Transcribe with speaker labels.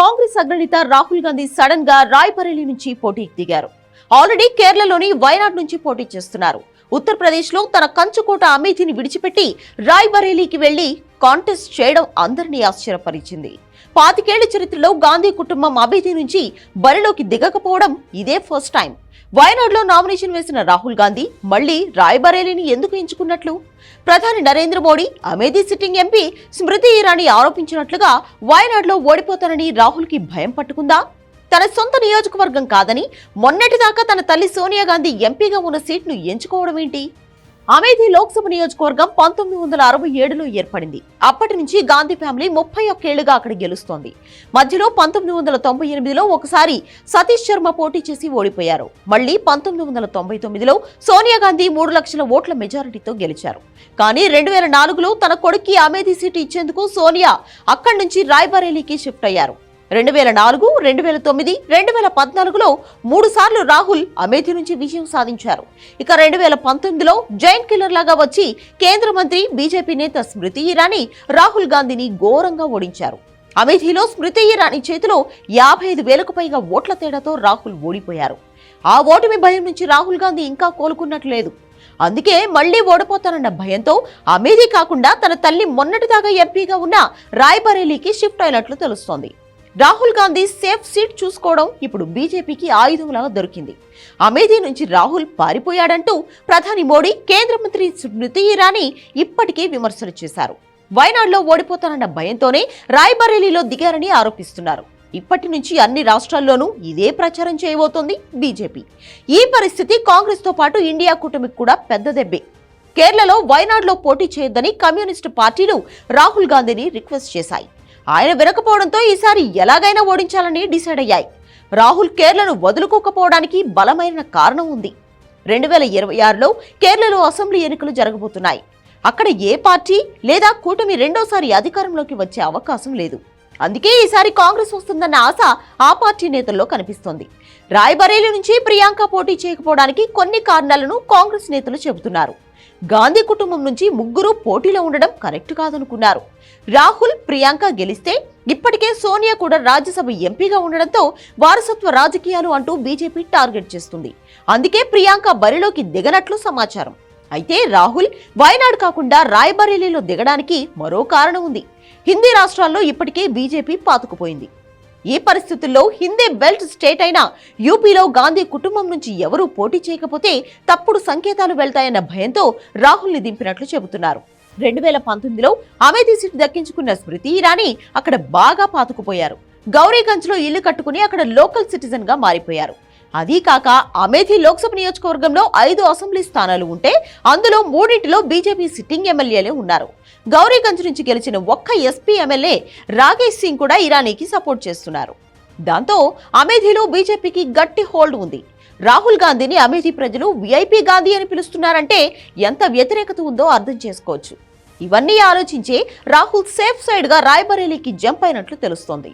Speaker 1: కాంగ్రెస్ అగ్రనేత రాహుల్ గాంధీ సడన్ గా రాయ్బరేలీ నుంచి పోటీకి దిగారు. ఆల్రెడీ కేరళలోని వయనాడ్ నుంచి పోటీ చేస్తున్నారు. ఉత్తరప్రదేశ్ లో తన కంచుకోట అమేథీని విడిచిపెట్టి రాయ్బరేలీకి వెళ్లి కాంటెస్ట్ చేయడం అందరినీ ఆశ్చర్యపరిచింది. 25 ఏళ్ల చరిత్రలో గాంధీ కుటుంబం అమేథీ నుంచి బరిలోకి దిగకపోవడం ఇదే ఫస్ట్ టైం. వయనాడ్ లో నామినేషన్ వేసిన రాహుల్ గాంధీ మళ్లీ రాయ్బరేలీని ఎందుకు ఎంచుకున్నట్లు? ప్రధాని నరేంద్ర మోడీ అమేథీ సిట్టింగ్ ఎంపీ స్మృతి ఇరానీ ఆరోపించినట్లుగా వయనాడ్ లో ఓడిపోతానని రాహుల్ కి భయం పట్టుకుందా? తన సొంత నియోజకవర్గం కాదని మొన్నటిదాకా తన తల్లి సోనియా గాంధీ ఎంపీగా ఉన్న సీట్ను ఎంచుకోవడం ఏంటి? అమేథీ లోక్సభ నియోజకవర్గం 1967లో ఏర్పడింది. అప్పటి నుంచి గాంధీ ఫ్యామిలీ 31 ఏళ్లుగా అక్కడ గెలుస్తోంది. మధ్యలో 1998లో ఒకసారి సతీష్ శర్మ పోటీ చేసి ఓడిపోయారు. మళ్లీ 1999లో సోనియా గాంధీ 3 లక్షల ఓట్ల మెజారిటీతో గెలిచారు. కానీ 2004లో తన కొడుక్కి అమేథీ సీటు ఇచ్చేందుకు సోనియా అక్కడి నుంచి రాయ్బరేలీకి షిఫ్ట్ అయ్యారు. 2004, 2009, 2014లో 3 సార్లు రాహుల్ అమేథీ నుంచి విజయం సాధించారు. ఇక 2019లో జైంట్ కిల్లర్ లాగా వచ్చి కేంద్ర మంత్రి బీజేపీ నేత స్మృతి ఇరానీ రాహుల్ గాంధీని ఘోరంగా ఓడించారు. అమేథీలో స్మృతి ఇరానీ చేతిలో 55,000కు పైగా ఓట్ల తేడాతో రాహుల్ ఓడిపోయారు. ఆ ఓటమి భయం నుంచి రాహుల్ గాంధీ ఇంకా కోలుకున్నట్లేదు. అందుకే మళ్లీ ఓడిపోతానన్న భయంతో అమేథీ కాకుండా తన తల్లి మొన్నటిదాకా ఎంపీగా ఉన్న రాయ్బరేలీకి షిఫ్ట్ అయినట్లు తెలుస్తోంది. రాహుల్ గాంధీ సేఫ్ సీట్ చూసుకోవడం ఇప్పుడు బీజేపీకి ఆయుధంలా దొరికింది. అమేథీ నుంచి రాహుల్ పారిపోయాడంటూ ప్రధాని మోడీ, కేంద్ర మంత్రి స్మృతి ఇరానీ ఇప్పటికే విమర్శలు చేశారు. వయనాడ్లో ఓడిపోతానన్న భయంతోనే రాయ్బరేలీలో దిగారని ఆరోపిస్తున్నారు. ఇప్పటి నుంచి అన్ని రాష్ట్రాల్లోనూ ఇదే ప్రచారం చేయబోతోంది బీజేపీ. ఈ పరిస్థితి కాంగ్రెస్ తో పాటు ఇండియా కూటమికి కూడా పెద్ద దెబ్బే. కేరళలో వయనాడ్లో పోటీ చేయొద్దని కమ్యూనిస్టు పార్టీలు రాహుల్ గాంధీని రిక్వెస్ట్ చేశాయి. ఆయన వినకపోవడంతో ఈసారి ఎలాగైనా ఓడించాలని డిసైడ్ అయ్యాయి. రాహుల్ కేరళను వదులుకోకపోవడానికి బలమైన కారణం ఉంది. 2026లో కేరళలో అసెంబ్లీ ఎన్నికలు జరగబోతున్నాయి. అక్కడ ఏ పార్టీ లేదా కూటమి రెండోసారి అధికారంలోకి వచ్చే అవకాశం లేదు. అందుకే ఈసారి కాంగ్రెస్ వస్తుందన్న ఆశ ఆ పార్టీ నేతల్లో కనిపిస్తోంది. రాయ్బరేలీ నుంచి ప్రియాంక పోటీ చేయకపోవడానికి కొన్ని కారణాలను కాంగ్రెస్ నేతలు చెబుతున్నారు. గాంధీ కుటుంబం నుంచి 3 పోటీలో ఉండడం కరెక్ట్ కాదనుకున్నారు. రాహుల్, ప్రియాంక గెలిస్తే ఇప్పటికే సోనియా కూడా రాజ్యసభ ఎంపీగా ఉండడంతో వారసత్వ రాజకీయాలు అంటూ బీజేపీ టార్గెట్ చేస్తుంది. అందుకే ప్రియాంక బరిలోకి దిగనట్లు సమాచారం. అయితే రాహుల్ వయనాడ్ కాకుండా రాయ్బరేలీలో దిగడానికి మరో కారణం ఉంది. హిందీ రాష్ట్రాల్లో ఇప్పటికే బీజేపీ పాతుకుపోయింది. ఈ పరిస్థితుల్లో హిందీ బెల్ట్ స్టేట్ అయిన యూపీలో గాంధీ కుటుంబం నుంచి ఎవరూ పోటీ చేయకపోతే తప్పుడు సంకేతాలు వెళ్తాయన్న భయంతో రాహుల్ని దింపినట్లు చెబుతున్నారు. 2019లో అమేథీ సీటు దక్కించుకున్న స్మృతి ఇరానీ అక్కడ బాగా పాతుకుపోయారు. గౌరీగంజ్లో ఇల్లు కట్టుకుని అక్కడ లోకల్ సిటిజన్ గా మారిపోయారు. అదీ కాక అమేథీ లోక్సభ నియోజకవర్గంలో 5 అసెంబ్లీ స్థానాలు ఉంటే అందులో 3టిలో బీజేపీ సిట్టింగ్ ఎమ్మెల్యేలే ఉన్నారు. గౌరీగంజ్ నుంచి గెలిచిన ఒక్క ఎస్పీ ఎమ్మెల్యే రాకేష్ సింగ్ కూడా ఇరానీకి సపోర్ట్ చేస్తున్నారు. దాంతో అమేథీలో బీజేపీకి గట్టి హోల్డ్ ఉంది. రాహుల్ గాంధీని అమేథీ ప్రజలు విఐపీ గాంధీ అని పిలుస్తున్నారంటే ఎంత వ్యతిరేకత ఉందో అర్థం చేసుకోవచ్చు. ఇవన్నీ ఆలోచించే రాహుల్ సేఫ్ సైడ్ గా రాయ్బరేలీకి జంప్ అయినట్లు తెలుస్తోంది.